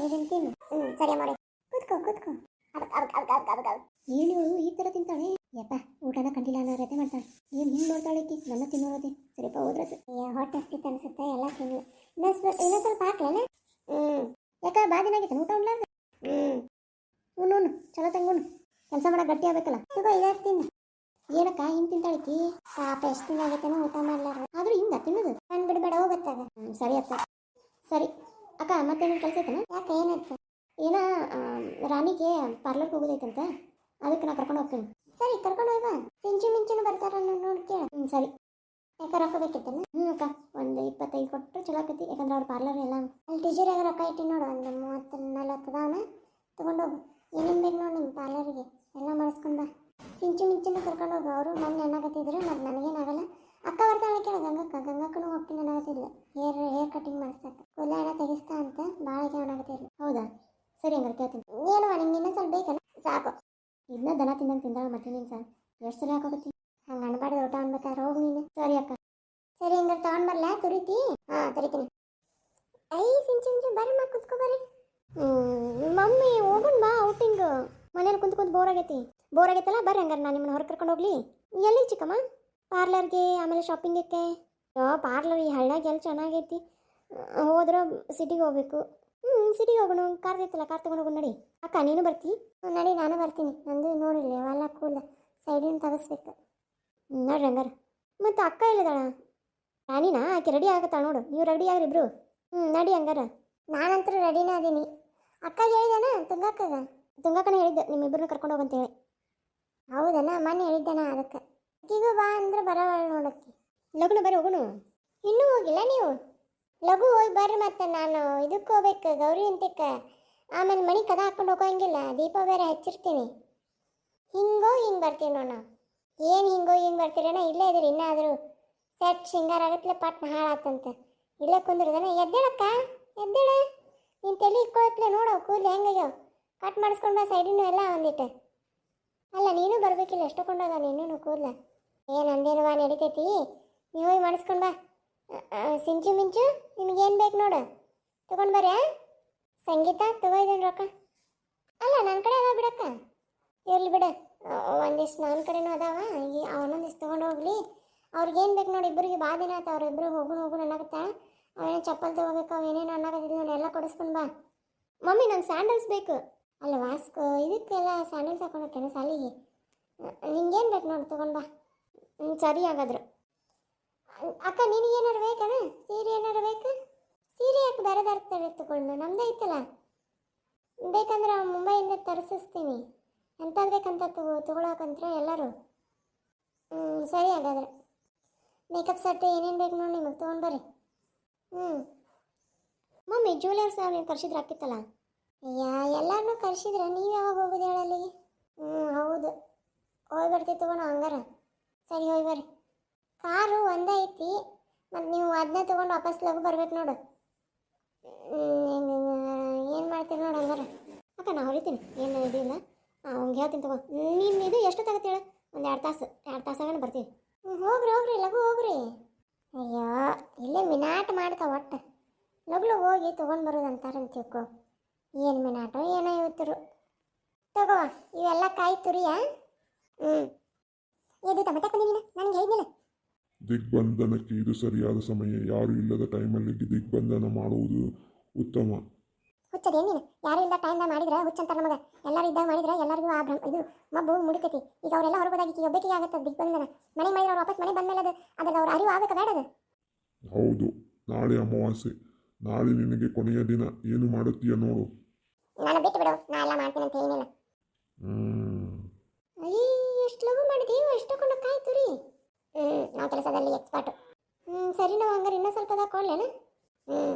ಇದನ್ನ ತಿನ್ನು. ಸರಿ ಅಮ್ಮವ್ರೆ, ಕೂತ್ಕೋ ಕೂತ್ಕೋ. ಏನು ಈ ಥರ ತಿಂತಾಳೆ? ಯಪ್ಪ ಊಟನ ಕಂಡಿಲ್ಲ ಅನ್ನೋ ರತೆ ಮಾಡ್ತಾಳೆ. ಏನು ಹಿಂಗೆ ನೋಡ್ತಾಳೆ ಕಿ ನನ್ನ ತಿನ್ನೋರತೆ. ಸರಿಪ್ಪ ಹೋದ್ರತೆ. ಹೊಟ್ಟೆ ಹಸ್ತಿತ್ತು ಅನ್ಸುತ್ತೆ, ಎಲ್ಲ ತಿನ್ನು. ಇನ್ನೊಂದು ಸ್ವಲ್ಪ ಹಾಕ್ಲೇನೆ. ಯಾಕ ಬಾದಿನಾಗಿತ್ತು ಊಟ ಉಣ್ಲಾರ್ದು? ಉಣ್ಣು ಚಲೋ ತಂಗುಣ್ಣು. ಕೆಲಸ ಮಾಡಕ್ಕೆ ಗಟ್ಟಿ ಆಗ್ಬೇಕಲ್ಲ. ತಗೋ ಇದಾಗಿ ತಿನ್ನು. ಏನಕ್ಕ ಹಿಂಗೆ ತಿಂತಾಳಿಕಿ? ಪಾಪ ಎಷ್ಟು ದಿನ ಆಗೈತೇನೋ ಊಟ ಮಾಡ್ಲಾರ. ಆದ್ರೂ ಹಿಂಗ ತಿನ್ನೋದು ನಾನು ಬಿಡಬೇಡ ಹೋಗತ್ತಾಗ. ಸರಿ ಅಕ್ಕ. ಸರಿ ಅಕ್ಕ, ಮತ್ತೇನು ಕೆಲಸ ಐತನ? ಯಾಕೆ ಏನಾಯ್ತು? ಏನ ರಾಣಿಗೆ ಪಾರ್ಲರ್ಗೆ ಹೋಗೋದೈತಂತ, ಅದಕ್ಕೆ ನಾ ಕರ್ಕೊಂಡು ಹೋಗ್ತೀನಿ. ಸರಿ ಕರ್ಕೊಂಡು ಹೋಗ. ಸಿಂಚು ಮಿಂಚುನು ಬರ್ತಾರ ನೋಡಿ ಕೇಳ. ಸರಿ. ಯಾಕೆ ರೊಕ್ಕ ಬೇಕಿತ್ತಲ್ಲ? ಅಕ್ಕ ಒಂದು 25 ಕೊಟ್ಟರೆ ಚಲೋ ಆಕತಿ. ಯಾಕಂದ್ರೆ ಅವ್ರ ಪಾರ್ಲರ್ ಎಲ್ಲ ಅಲ್ಲಿ ಟೀಚರ್ಯಾಗ ರೊಕ್ಕ ಇಟ್ಟು ನೋಡು, ಒಂದು 30-40 ಅದಾವನ ತೊಗೊಂಡೋಗು. ಏನೇನು ಬೇಕು ನೋಡಿ ನಿಮ್ಮ ಪಾರ್ಲರಿಗೆ ಎಲ್ಲ ಮಾಡಿಸ್ಕೊಂಡು ಬಾ. ಸಿಂಚು ಮಿಂಚುನು ಕರ್ಕೊಂಡು ಹೋಗು. ಅವರು ಮೊನ್ನೆ ಏನಾಗತ್ತಿದ್ರು, ಮತ್ತು ನನಗೇನಾಗಲ್ಲ. ಅಕ್ಕ ಬರ್ತಾಳೆ ಕೇಳ, ಗಂಗಕ್ಕೂ ಹೋಗ್ತೀನಿ ಅನ್ನೋದಿಲ್ಲ. ಹೇರ್ ಕಟಿಂಗ್ ಮಾಡಿಸ್ತಾಕ, ಕೂದಲ ಹಣ ತೆಗಿಸ್ತಾ ಅಂತ ಭಾಳ ಏನಾಗತ್ತಿಲ್ಲ. ಹೌದಾ? ಸರಿ ಹಂಗಾರೆ ಕೇಳ್ತೀನಿ. ಏನು ನಿಂಗೆ ಇನ್ನೊಂದು ಸ್ವಲ್ಪ ಬೇಕಲ್ಲ? ಸಾಕು. ಇದನ್ನ ದನ ತಿಂದಂಗೆ ತಿಂದಾಳ ಮತ್ತೆ ನೀನು ಸರ್ ಎಷ್ಟು ಸಲ ಹಾಕೋಗತ್ತಿ? ಹಂಗೆ ಅನ್ಬಾರ್ದು, ಊಟ ಅನ್ಬೇಕಾದ್ರೆ ಹೋಗಿ ನೀನು. ಸರಿ ಅಕ್ಕ. ಸರಿ ಹಂಗಾರೆ ತಗೊಂಡು ಬರಲ್ಲ? ತುರಿತಿ? ಹಾಂ ತುರಿತೀನಿ. ಸಿಂಚು ಬರ್ರಿ ಕುತ್ಕೋ ಬರ್ರಿ. ಮಮ್ಮಿ ಹೋಗೋಣ ಬಾ ಔಟಿಂಗ್. ಮನೇಲಿ ಕುಂತ್ಕೊಂಡು ಬೋರ್ ಆಗೈತಲ್ಲ. ಬರ್ರಿ ಹಂಗಾರೆ ನಾನು ನಿಮ್ಮನ್ನ ಹೊರಗೆ ಕರ್ಕೊಂಡು ಹೋಗ್ಲಿ. ಎಲ್ಲಿ ಚಿಕ್ಕಮ್ಮ? ಪಾರ್ಲರ್ಗೆ, ಆಮೇಲೆ ಶಾಪಿಂಗಕ್ಕೆ. ಪಾರ್ಲರ್ ಈ ಹಳ್ಳಿಯಾಗ ಎಲ್ಲಿ ಚೆನ್ನಾಗೈತಿ. ಹೋದ್ರೆ ಸಿಟಿಗೆ ಹೋಗ್ಬೇಕು. ಸಿಟಿಗೆ ಹೋಗೋಣ. ಕಾರ್ ಐತಲ್ಲ, ಕಾರ್ ತೊಗೊಂಡು ಹೋಗೋಣ ನಡಿ. ಅಕ್ಕ ನೀನು ಬರ್ತಿ? ನಡಿ ನಾನು ಬರ್ತೀನಿ. ನಂದು ನೋಡಿಲ್ಲ ಅವೆಲ್ಲ ಕೂಲ್ ಸೈಡಿನ ತೆಗಿಸ್ಬೇಕು. ನೋಡ್ರಿ ಹಂಗಾರೆ. ಮತ್ತು ಅಕ್ಕ ಇಲ್ಲದಾಳ? ರಾಣಿನಾ? ಆಕೆ ರೆಡಿ ಆಗತ್ತಾಳ ನೋಡು. ನೀವು ರೆಡಿ ಆಗ್ರಿಬ್ರು. ನಡಿ ಹಂಗಾರ. ನಾನಂತರೂ ರೆಡಿನೇ ಅದೀನಿ. ಅಕ್ಕ ಹೇಳಿದಾನ ತುಂಗಾಕನ ಹೇಳಿದ್ದೆ ನಿಮ್ಮಿಬ್ಬರನ್ನ ಕರ್ಕೊಂಡು ಹೋಗಂತೇಳಿ. ಹೌದನ? ಮೊನ್ನೆ ಹೇಳಿದ್ದಾನ. ಅದಕ್ಕೆ ಅಕ್ಕಿಗೂ ಬಾ ಅಂದ್ರೆ ಬರೋವಳ ನೋಡಕ್ಕೆ. ಲಗುನ ಬರ್ರಿ ಹೋಗೋಣ. ಇನ್ನೂ ಹೋಗಿಲ್ಲ ನೀವು? ಲಘು ಹೋಗಿ ಬರ್ರಿ. ಮತ್ತೆ ನಾನು ಇದಕ್ಕೆ ಹೋಗ್ಬೇಕು, ಗೌರಿ ಅಂತಕ್ಕೆ. ಆಮೇಲೆ ಮನೆ ಕದ ಹಾಕ್ಕೊಂಡು ಹೋಗೋಂಗಿಲ್ಲ, ದೀಪ ಬೇರೆ ಹಚ್ಚಿರ್ತೀನಿ. ಹಿಂಗೆ ಬರ್ತೀವಿ ನೋಡ. ಏನು ಹಿಂಗೆ ಬರ್ತೀರಣ್ಣ? ಇಲ್ಲೇ ಇದ್ರಿ ಇನ್ನಾದರೂ ಸೆಟ್ ಶೃಂಗಾರ ಆಗತ್ತಲೆ ಪಟ್ನ ಹಾಳಾತಂತ. ಇಲ್ಲೇ ಕುಂದ್ರದನ. ಎದ್ದೇಳಕ್ಕ ಎದ್ದೇಳ. ನೀನು ತಲೆ ಇಕ್ಕೊಳತ್ಲೆ ನೋಡು, ಕೂದಲು ಹೆಂಗಾಗ್ಯಾವ. ಕಟ್ ಮಾಡಿಸ್ಕೊಂಡು ಬಾ ಸೈಡಿನೂ ಎಲ್ಲ ಒಂದಿಟ್ಟು. ಅಲ್ಲ ನೀನು ಬರಬೇಕಿಲ್ಲ, ಎಷ್ಟೊಂಡೋದ ನೀನು ಕೂದಲ. ಏನು ಅಂದೇನವಾ ನಡಿತೈತಿ. ನೀವು ಹೋಗಿ ಮಾಡಿಸ್ಕೊಂಡು ಬಾ. ಸಿಂಚು ಮಿಂಚು ನಿಮಗೇನು ಬೇಕು ನೋಡು ತೊಗೊಂಡು ಬರ್ರಿ. ಸಂಗೀತ ತಗೋಯ್ದೇನು ರೊಕ್ಕ? ಅಲ್ಲ ನನ್ನ ಕಡೆ ಅದಾವ ಬಿಡಕ್ಕ. ಇರಲಿ ಬಿಡ, ಒಂದಿಷ್ಟು ನನ್ನ ಕಡೆನೂ ಅದಾವ. ಈಗ ಅವನೊಂದಿಷ್ಟು ತೊಗೊಂಡು ಹೋಗ್ಲಿ. ಅವ್ರಿಗೇನು ಬೇಕು ನೋಡಿ, ಇಬ್ಬರಿಗೆ ಬಾ ದಿನ ಆಯ್ತು. ಅವ್ರಿಬ್ರು ಹೋಗೋಣ ಅನ್ನಕತ್ತ. ಅವೇನೋ ಚಪ್ಪಲ್ ತೊಗೋಬೇಕು, ಅವೇನೇನು ಅನ್ನಕತ್ತಿದ್ ನೋಡಿ, ಎಲ್ಲ ಕೊಡಿಸ್ಕೊಂಡು ಬಾ. ಮಮ್ಮಿ ನಂಗೆ ಸ್ಯಾಂಡಲ್ಸ್ ಬೇಕು. ಅಲ್ಲ ವಾಸ್ಕೋ ಇದಕ್ಕೆಲ್ಲ ಸ್ಯಾಂಡಲ್ಸ್ ಹಾಕೊಂಡೋಗ್ತೇನೆ ಸಾಲಿಗೆ. ನಿಂಗೇನು ಬೇಕು ನೋಡಿ ತೊಗೊಂಡು ಬಾ. ಸರಿ ಹಾಗಾದ್ರೆ. ಅಕ್ಕ ನಿನಗೇನಾರು ಬೇಕಣ್ಣ? ಸೀರೆ ಏನಾರು ಬೇಕು? ಸೀರೆ ಯಾಕೆ ಬೇರೆದಾರ ತಗೊಂಡು? ನಮ್ಮದೇ ಐತಲ್ಲ. ಬೇಕಂದ್ರೆ ಮುಂಬೈಯಿಂದ ತರಿಸ್ತೀನಿ. ಎಂಥದ್ದು ಬೇಕಂತ ತೊಗೊಳಕಂದ್ರೆ ಎಲ್ಲರೂ. ಸರಿ ಹಾಗಾದ್ರೆ. ಮೇಕಪ್ ಸೆಟ್ ಏನೇನು ಬೇಕು ನೋಡಿ ನಿಮಗೆ ತೊಗೊಂಡು ಬರ್ರಿ. ಮಮ್ಮಿ ಜ್ಯುವೆಲರ್ಸ್ ನೀವು ಕರ್ಸಿದ್ರೆ ಹಾಕಿತ್ತಲ್ಲ? ಎಲ್ಲರನ್ನೂ ಕರ್ಸಿದ್ರೆ ನೀವು ಯಾವಾಗ ಹೋಗೋದು ಹೇಳಲ್ಲಿಗೆ? ಹೌದು, ಹೋಗಿ ಬರ್ತೀವಿ ತೊಗೊಳೋ ಹಂಗಾರ. ಸರಿ ಹೋಗಿ ಬರ್ರಿ. ಕಾರು ಒಂದೇ ಐತಿ, ಮತ್ತು ನೀವು ಅದನ್ನ ತೊಗೊಂಡು ವಾಪಸ್ ಲಗು ಬರ್ಬೇಕು ನೋಡು. ಏನು ಮಾಡ್ತೀರಿ ನೋಡು ಹಂಗಾರ. ಅಕ್ಕ ನಾ ಹೊಳಿತೀನಿ, ಏನು ಇದಿಲ್ಲ. ಅವ್ನಿಗೆ ಹೇಳ್ತೀನಿ ತಗೋ. ನೀನು ಇದು ಎಷ್ಟೊತ್ತಾಗತ್ತೆ ಹೇಳು? ಒಂದು 2 ತಾಸಾಗಣ ಬರ್ತೀವಿ. ಹೋಗ್ರಿ ಲಘು ಹೋಗ್ರಿ. ಅಯ್ಯೋ ಇಲ್ಲೇ ಮಿನಾಟ ಮಾಡ್ತಾ ಒಟ್ಟು. ಲಗ್ಲು ಹೋಗಿ ತೊಗೊಂಡು ಬರೋದು ಅಂತಾರಂತ ತಿಳ್ಕೊ. ಏನು ಮಿನಾಟೋ ಏನೋ ಇವತ್ತರು. ತಗೋ ಇವೆಲ್ಲ ಕಾಯಿ ತುರಿಯಾ? ಇದು ಟೊಮೆಟೊ ಬಂದಿಲ್ಲ ನನಗೆ ಹೇಳಿದ್ನಿಲ್ಲ. ದಿಗ್ಬಂಧನಕ್ಕೆ ಇದು ಸರಿಯಾದ ಸಮಯ. ಯಾರು ಇಲ್ಲದ ಟೈಮಲ್ಲಿ ದಿಗ್ಬಂಧನ ಮಾಡುವುದು ಉತ್ತಮ. ಹುಚ್ಚದೇನಿಲ್ಲ, ಯಾರು ಇಲ್ಲದ ಟೈಮ್ದಾಗ ಮಾಡಿದ್ರೆ ಹುಚ್ಚಂತಾರೆ ನಮಗೆ. ಎಲ್ಲರೂ ಇದ್ದಾಗ ಮಾಡಿದ್ರೆ ಎಲ್ಲರಿಗೂ ಆ ಇದು ಮಬ್ಬು ಮುಡಿತೈತಿ. ಈಗ ಅವರೆಲ್ಲ ಹೊರಗೋದಾಗಿ ಈಗ ಒಬ್ಬಕ್ಕೆ ಆಗುತ್ತೆ ದಿಗ್ಬಂಧನ. ಮನೆ ಮಾಡಿದ್ರೆ ಅವ್ರು ವಾಪಸ್ ಮನೆ ಬಂದಮೇಲೆ ಅದ್ರಲ್ಲಿ ಅವ್ರು ಅರಿವು ಆಗಬೇಕು ಬೇಡದು. ಹೌದು, ನಾಳೆ ಅಮಾವಾಸ್ಯೆ. ನಾಳೆ ನಿನಗೆ ಕೊನೆಯ ದಿನ. ಏನು ಮಾಡುತ್ತೀಯ ನೋಡು. ನಾನು ಬಿಟ್ಟು ಬಿಡು, ನಾ ಎಲ್ಲ ಮಾಡ್ತೀನಿ ಅಂತ ಏನಿಲ್ಲ. ಅಯ್ಯ ಎಷ್ಟು ಲಗು ಮಾಡಿದೀವಿ. ಎಷ್ಟೊಂದು ಕಾಯಿ ತುರಿ. ನಾವು ಕೆಲಸದಲ್ಲಿ ಎಕ್ಸ್ಪರ್ಟು. ಸರಿ ನಾವು ಹಂಗಾರೆ ಇನ್ನೂ ಸ್ವಲ್ಪ ಅದ ಕೊಡ್ಲೇನ?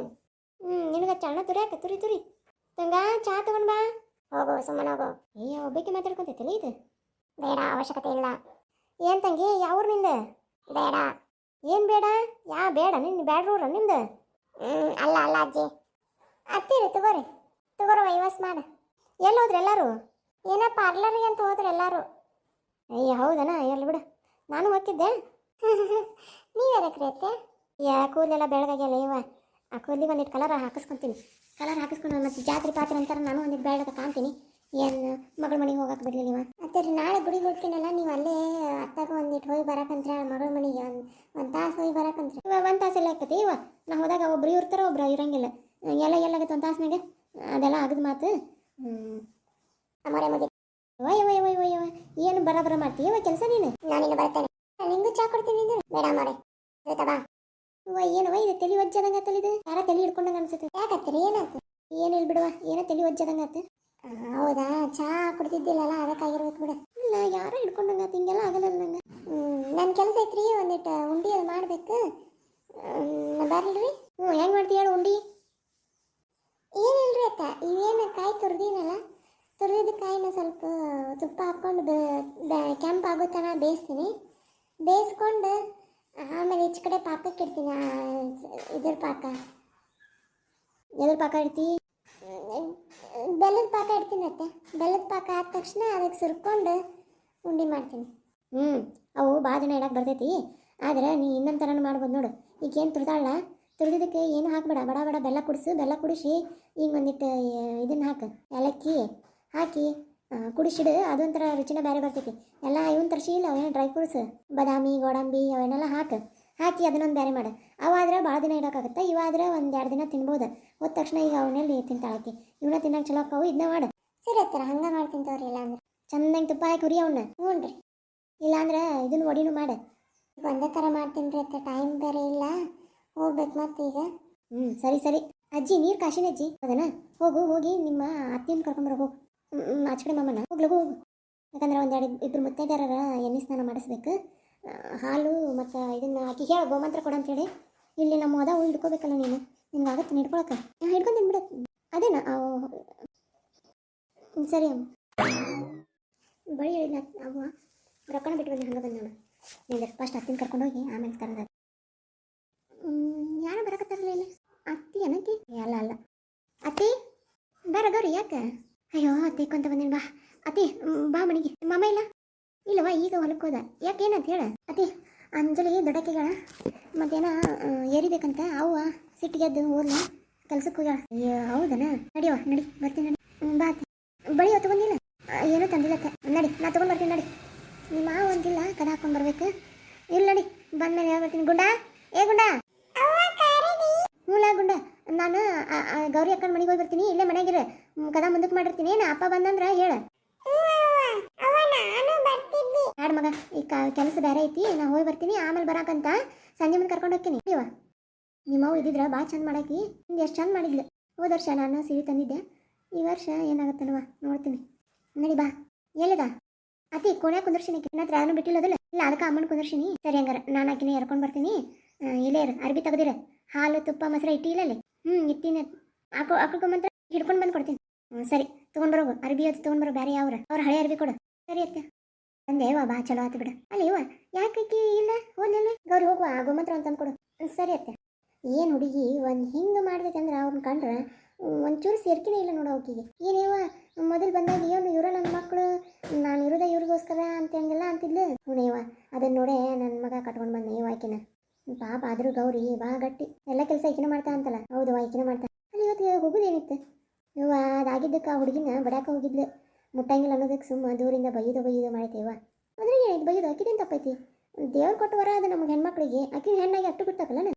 ನಿನಗೆ ಚಣ್ಣ ತುರಿಯಾಕ ತುರಿ ತಂಗ ಚಹಾ ತಗೊಂಡು ಬಾ. ಹೋಗು ಸುಮ್ಮನೆ ಹೋಗು. ಒಬ್ಬಕ್ಕೆ ಮಾತಾಡ್ಕೊಂತೈತಿಲ್ಲ ಇದು? ಬೇಡ, ಅವಶ್ಯಕತೆ ಇಲ್ಲ. ಏನು ತಂಗಿ, ಯಾವ ಊರು ನಿಂದ? ಬೇಡ. ಏನು ಬೇಡ? ಬೇಡ ನಿನ್ನ ಬ್ಯಾಡ್ರೂರ ನಿಂದು? ಅಲ್ಲ ಅಜ್ಜಿ. ಅತ್ತೀರಿ ತಗೋರಿ ವೈವಾಸ್ ಮಾಡ. ಎಲ್ಲಿ ಹೋದ್ರಿ ಎಲ್ಲರೂ? ಏನೋ ಪಾರ್ಲರಿಗೆ ಅಂತ ಹೋದ್ರಿ ಎಲ್ಲರೂ. ಹೌದನಾ? ಎಲ್ಲಿ ಬಿಡು, ನಾನು ಹೋಗಿದ್ದೆ. ನೀವು ಅದಕ್ಕೆ ರೀ ಅತ್ತೆ? ಕೂದಲೆಲ್ಲ ಬೆಳಗಾಗ್ಯಲ್ಲ ಇವ. ಆ ಕೂದಲಿಗೆ ಒಂದಿಟ್ಟು ಕಲರ್ ಹಾಕಿಸ್ಕೊತೀನಿ. ಕಲರ್ ಹಾಕಿಸ್ಕೊಂಡು ಮತ್ತೆ ಜಾತ್ರೆ ಪಾತ್ರೆ ಅಂತಾರೆ ನಾನು ಒಂದಿಟ್ಟು ಬೇಡಕ ಕಾಣ್ತೀನಿ ಏನು ಮಗಳ ಮನೆಗೆ ಹೋಗಕ್ಕೆ ಬಿಡಲಿ ನೀವು ಮತ್ತೆ ನಾಳೆ ಗುಡಿಗೆ ಹೋಗ್ತೀನಲ್ಲ ನೀವು ಅಲ್ಲೇ ಅತ್ತಾಗ ಒಂದಿಟ್ಟು ಹೋಗಿ ಬರಕಂತ್ರ ಮಗಳ ಮನೆಗೆ ಒಂದು ತಾಸು ಹೋಗಿ ಬರಕಂತ್ರ ಇವಾಗ ಒಂದು ತಾಸು ಎಲ್ಲ ಆಕತಿ ಇವ ನಾ ಹೋದಾಗ ಒಬ್ರು ಇರ್ತಾರೋ ಒಬ್ರು ಇರಂಗಿಲ್ಲ ಎಲ್ಲಾಗತ್ತೆ ಒಂದು ತಾಸ್ನಾಗ ಅದೆಲ್ಲ ಆಗದ ಮಾತು ಅಮರೆ ಮುಗಿ ವಯ್ಯ ಏನು ಬರ ಮಾಡ್ತೀವ ಕೆಲಸ ನೀನು ನಾನಿನ್ನು ಬರ್ತೇನೆ ನಿಂಗೂ ಚಾ ಕೊಡ್ತೀನಿ ಬೇಡ ಅಮರೆ ಬಾ ಏನವ ಇದು ತಲೆ ಒಜ್ಜದಂಗ ಆತಲಿದು ಯಾರ ತಲೆ ಹಿಡ್ಕೊಂಡಂಗ ಅನ್ಸುತ್ತೆ ಯಾಕತ್ತೀರಿ ಏನಾಯ್ತು ಏನಿಲ್ಲ ಬಿಡುವ ಏನೋ ತಲೆ ಒಜ್ಜದಂಗ ಆತ ಹೌದಾ ಚಾ ಕುಡ್ತಿದ್ದಿಲ್ಲಲ್ಲ ಅದಕ್ಕಾಗಿರ್ಬೇಕು ಬಿಡ ಇಲ್ಲ ಯಾರೋ ಹಿಡ್ಕೊಂಡಂಗ ಆತ ಹಿಂಗೆಲ್ಲ ಆಗಲ್ಲ ನಂಗೆ ನನ್ನ ಕೆಲಸ ಐತ್ರಿ ಒಂದಿಟ್ಟು ಉಂಡಿ ಅದು ಮಾಡ್ಬೇಕು ಬರ್ಲ್ರಿ ಹೆಂಗೆ ಮಾಡ್ತೀವಿ ಹೇಳು ಉಂಡಿ ಏನಿಲ್ರಿ ಅತ್ತ ಇವೇನು ಕಾಯಿ ತುರ್ದಿನಲ್ಲ ತುರಿದ ಕಾಯಿನ ಸ್ವಲ್ಪ ತುಪ್ಪ ಹಾಕ್ಕೊಂಡು ಕೆಂಪು ಆಗೋ ತನಕ ಬೇಯಿಸ್ತೀನಿ ಬೇಯಿಸ್ಕೊಂಡು ಆಮೇಲೆ ಈಚೆ ಕಡೆ ಪಾಕಕ್ಕೆ ಇಡ್ತೀನಿ ಇದ್ರ ಪಾಕ ಎದ್ರ ಪಾಕ ಇಡ್ತಿ ಬೆಲ್ಲದ ಪಾಕ ಇಡ್ತೀನಿ ಅತ್ತೆ ಬೆಲ್ಲದ ಪಾಕ ಆದ ತಕ್ಷಣ ಅದಕ್ಕೆ ಸುರ್ಕೊಂಡು ಉಂಡೆ ಮಾಡ್ತೀನಿ ಅವು ಭಾಳ ದಿನ ಇಡಕ್ಕೆ ಬರ್ತೈತಿ ಆದ್ರೆ ನೀ ಇನ್ನೊಂದು ಥರನೂ ಮಾಡ್ಬೋದು ನೋಡು ಈಗೇನು ತುರ್ದಾಳ ತುರಿದಕ್ಕೆ ಏನು ಹಾಕ್ಬೇಡ ಬಡ ಬಡ ಬೆಲ್ಲ ಕುಡಿಸಿ ಈಗ ಒಂದಿಟ್ಟು ಇದನ್ನು ಹಾಕು ಏಲಕ್ಕಿ ಹಾಕಿ ಕುಡಿಸಿಡು ಅದೊಂಥರ ರುಚಿನ ಬೇರೆ ಬರ್ತೈತಿ ಎಲ್ಲ ಇವನ್ ತರಿಸಿ ಇಲ್ಲ ಅವೇನು ಡ್ರೈ ಫ್ರೂಟ್ಸ್ ಬಾದಾಮಿ ಗೋಡಂಬಿ ಅವನ್ನೆಲ್ಲ ಹಾಕಿ ಅದನ್ನೊಂದು ಬೇರೆ ಮಾಡು ಅವಾದ್ರೆ ಭಾಳ ದಿನ ಇಡೋಕ್ಕಾಗುತ್ತೆ ಇವಾದ್ರೆ ಒಂದು 2 ದಿನ ತಿನ್ಬೋದು ಹೋದ ತಕ್ಷಣ ಈಗ ಅವನ್ನೆಲ್ಲಿ ತಿಂತಾಳತಿ ಇವನ್ನ ತಿನ್ನಕ್ಕೆ ಚಲೋ ಅಕ್ಕವು ಇದನ್ನ ಮಾಡು ಸರಿ ಹತ್ತಾರ ಹಂಗೆ ಮಾಡಿ ತಿಂತವ್ರಿ ಇಲ್ಲ ಅಂದ್ರೆ ಚಂದಂಗೆ ತುಪ್ಪ ಹಾಕಿ ಹುರಿ ಅವನ್ನ ಹ್ಞೂ ರೀ ಇಲ್ಲಾಂದ್ರೆ ಇದನ್ನು ಒಡಿನೂ ಮಾಡು ಒಂದೇ ಥರ ಮಾಡ್ತೀನಿ ರೀ ಅತ್ತೆ ಟೈಮ್ ಬೇರೆ ಇಲ್ಲ ಹೋಗ್ಬೇಕು ಮತ್ತೆ ಈಗ ಸರಿ ಅಜ್ಜಿ ನೀರು ಕಾಶಿನ ಅಜ್ಜಿ ಅದನ್ನ ಹೋಗಿ ನಿಮ್ಮ ಅತ್ತಿನ ಕರ್ಕೊಂಬರ ಹೋಗು ಆಚಕಡೆ ಮಾಮನ ಹೋಗ್ಲಗು ಹೋಗು ಯಾಕಂದ್ರೆ ಒಂದೆರಡು ಇಬ್ಬರು ಮುತ್ತೈದೆಯರ ಎಣ್ಣೆ ಸ್ನಾನ ಮಾಡಿಸ್ಬೇಕು ಹಾಲು ಮತ್ತು ಇದನ್ನು ಆಕಿ ಹೇಳ ಗೋಮಂತ್ರ ಕೊಡಂತೇಳಿ ಇಲ್ಲಿ ನಮ್ಮ ಅದಾವು ಹಿಡ್ಕೋಬೇಕಲ್ಲ ನೀನು ನಿಮ್ಗೆ ಆಗತ್ತೆ ಹಿಡ್ಕೊಳಕ್ಕೆ ಹಿಡ್ಕೊಂತೀನಿ ಬಿಡ ಅದೇನಾ ಸರಿ ಅಮ್ಮ ಬಳಿ ಹೇಳಿಲ್ಲ ಅವ ರೊಕ್ಕನ ಬಿಟ್ಟು ಬಂದು ಹಂಗೆ ಬಂದು ನೋಡು ನೀನು ಫಸ್ಟ್ ಅತ್ತಿನ ಕರ್ಕೊಂಡೋಗಿ ಆಮೇಲೆ ತರೋದು ಯಾರು ಬರಕತ್ತಾರಲ್ಲ ಇಲ್ಲ ಅತ್ತಿ ಏನಕ್ಕೆ ಅಲ್ಲ ಅತ್ತಿ ಬರಗವ್ರಿ ಯಾಕೆ ಅಯ್ಯೋ ಅತ್ತೆ ಕೊಂತ ಬಂದೇನು ಬಾ ಅತ್ತಿ ಬಾ ಮನೆಗೆ ಮಾಮ ಇಲ್ಲವಾ ಈಗ ಹೊಲಕ್ಕೆ ಹೋದ ಯಾಕೆ ಏನಂತ ಹೇಳ ಅತ್ತಿ ಅಂಜಲಿ ದೊಡ್ಡಕ್ಕಿಗಳ ಮತ್ತೇನ ಏರಿಬೇಕಂತ ಅವ್ವ ಸಿಟ್ಟಿಗೆದ್ದು ಹೋದ್ಲ ಕೆಲ್ಸಕ್ಕೆ ಹೋಗ್ಯಾಳ ಅಯ್ಯೋ ಹೌದನ ನಡಿಯವ ನಡಿ ಬರ್ತೀನಿ ನಡಿ ಬಾ ಅತ್ತಿ ಬಳಿ ತಗೊಂಡಿಲ್ಲ ಏನೂ ತಂದಿಲ್ಲತ್ತೆ ನಡಿ ನಾ ತೊಗೊಂಡು ಬರ್ತೀನಿ ನಡಿ ನಿಮ್ಮ ಮಾವ ಒಂದಿಲ್ಲ ಕದ ಹಾಕೊಂಡು ಬರ್ಬೇಕು ಇಲ್ಲ ನಡಿ ಬಂದ್ಮೇಲೆ ಹೇಳ್ಬರ್ತೀನಿ ಗುಂಡ ಏ ಗುಂಡ ಹ್ಞೂಲ ಗುಂಡ ನಾನು ಗೌರಿ ಅಕ್ಕನ ಮನೆಗೆ ಹೋಗಿ ಬರ್ತೀನಿ ಇಲ್ಲೇ ಮನೆಯಾಗಿರ ಕದ ಮುಂದಕ್ಕೆ ಮಾಡಿರ್ತೀನಿ ಏನು ಅಪ್ಪ ಬಂದಂದ್ರೆ ಹೇಳ ಯಾರು ಮಗ ಈ ಕೆಲಸ ಬೇರೆ ಐತಿ ನಾ ಹೋಗಿ ಬರ್ತೀನಿ ಆಮೇಲೆ ಬರಾಕಂತ ಸಂಜೆ ಮುಂದೆ ಕರ್ಕೊಂಡು ಹೋಗ್ತೀನಿ ಇವ ನಿಮ್ಮವು ಇದ್ದಿದ್ರೆ ಭಾಳ ಚಂದ ಮಾಡಾಕಿ ನಿಮ್ಗೆ ಎಷ್ಟು ಚಂದ ಮಾಡಿದ್ಲು ಹೋದ ವರ್ಷ ನಾನು ಸೀರೆ ತಂದಿದ್ದೆ ಈ ವರ್ಷ ಏನಾಗುತ್ತಲ್ವ ನೋಡ್ತೀನಿ ನಡಿ ಬಾ ಎಲ್ಲಿದ ಅತಿ ಕೋಣ್ಯಾಗ ಕುಂದರ್ಸಿನಿ ನನ್ನ ಹತ್ರ ಯಾರನ್ನೂ ಬಿಟ್ಟಿಲ್ಲೋದಿಲ್ಲ ಇಲ್ಲ ಅದಕ್ಕೆ ಅಮ್ಮನ ಕುಂದರ್ಸಿನಿ ಸರಿ ಹಂಗಾರ ನಾನು ಆಕಿನ ಎರ್ಕೊಂಡು ಬರ್ತೀನಿ ಇಲ್ಲೇ ಇರು ಅರ್ಬಿ ತೆಗ್ದಿರ ಹಾಲು ತುಪ್ಪ ಮೊಸರು ಇಟ್ಟಿ ಇಲ್ಲಲ್ಲಿ ಇತ್ತೀನಿ ಹಾಕೊಳ್ಕೊಂಬಂತ್ರ ಹಿಡ್ಕೊಂಡು ಬಂದು ಕೊಡ್ತೀನಿ ಸರಿ ತೊಗೊಂಡು ಬರೋಗು ಅರ್ಬಿ ಅದು ತೊಗೊಂಡು ಬರೋ ಬೇರೆ ಯಾವ್ರ ಅವ್ರು ಹಳೆ ಅರ್ಬಿ ಕೊಡು ಸರಿ ಅತ್ತೆ ಅಂದೆ ಇವ ಬಾ ಚಲೋ ಆತು ಬಿಡ ಅಲ್ಲಿ ಇವ ಯಾಕೆ ಇಲ್ಲ ಹೋದ್ಲಲ್ಲ ಗೌರಿ ಹೋಗುವ ಗೋಮಂತ್ರ ಅಂತ ಕೊಡು ಸರಿ ಅತ್ತೆ ಏನು ಹುಡುಗಿ ಒಂದು ಹಿಂಗೆ ಮಾಡ್ದೈತೆ ಅಂದ್ರೆ ಅವ್ರನ್ನ ಕಂಡ್ರೆ ಒಂಚೂರು ಸೇರ್ಕಿನೇ ಇಲ್ಲ ನೋಡು ಅವಕಿಗೆ ಏನೇವ ಮೊದಲು ಬಂದಾಗ ಏನು ಇರೋ ನನ್ನ ಮಕ್ಕಳು ನಾನು ಇರೋದ ಇವ್ರಿಗೋಸ್ಕರ ಅಂತ ಹಂಗೆಲ್ಲ ಅಂತಿದ್ಲು ಹುಣೇವ ಅದನ್ನ ನೋಡೇ ನನ್ನ ಮಗ ಕಟ್ಕೊಂಡು ಬಂದೆ ಇವ ಆಕಿನ ಪಾಪ ಆದರೂ ಗೌರಿ ಬಾ ಗಟ್ಟಿ ಎಲ್ಲ ಕೆಲಸ ಈಕಿನ ಮಾಡ್ತಾ ಅಂತಲ್ಲ ಹೌದು ಈಕಿನ ಮಾಡ್ತಾ ಅಲ್ಲಿ ಇವತ್ತು ಹೋಗೋದೇನಿತ್ತು ಇವ ಅದಾಗಿದ್ದಕ್ಕೆ ಆ ಹುಡುಗಿನ ಬಡ್ಯಾಕ ಹೋಗಿದ್ಲು ಮುಟ್ಟಂಗಿಲ್ಲ ಅನ್ನೋದಕ್ಕೆ ಸುಮ್ಮ ದೂರಿಂದ ಬೈದು ಮಾಡ್ತೇವ ಅದ್ರಾಗೆ ಇದು ಬೈದು ಆಕಿದೇನು ತಪ್ಪೈತಿ ದೇವ್ರು ಕೊಟ್ಟು ವರ ಅದು ನಮಗೆ ಹೆಣ್ಮಕ್ಳಿಗೆ ಆಕಿನ ಹೆಣ್ಣಾಗಿ ಅಟ್ಟು ಗೊತ್ತಾಗಲ್ಲ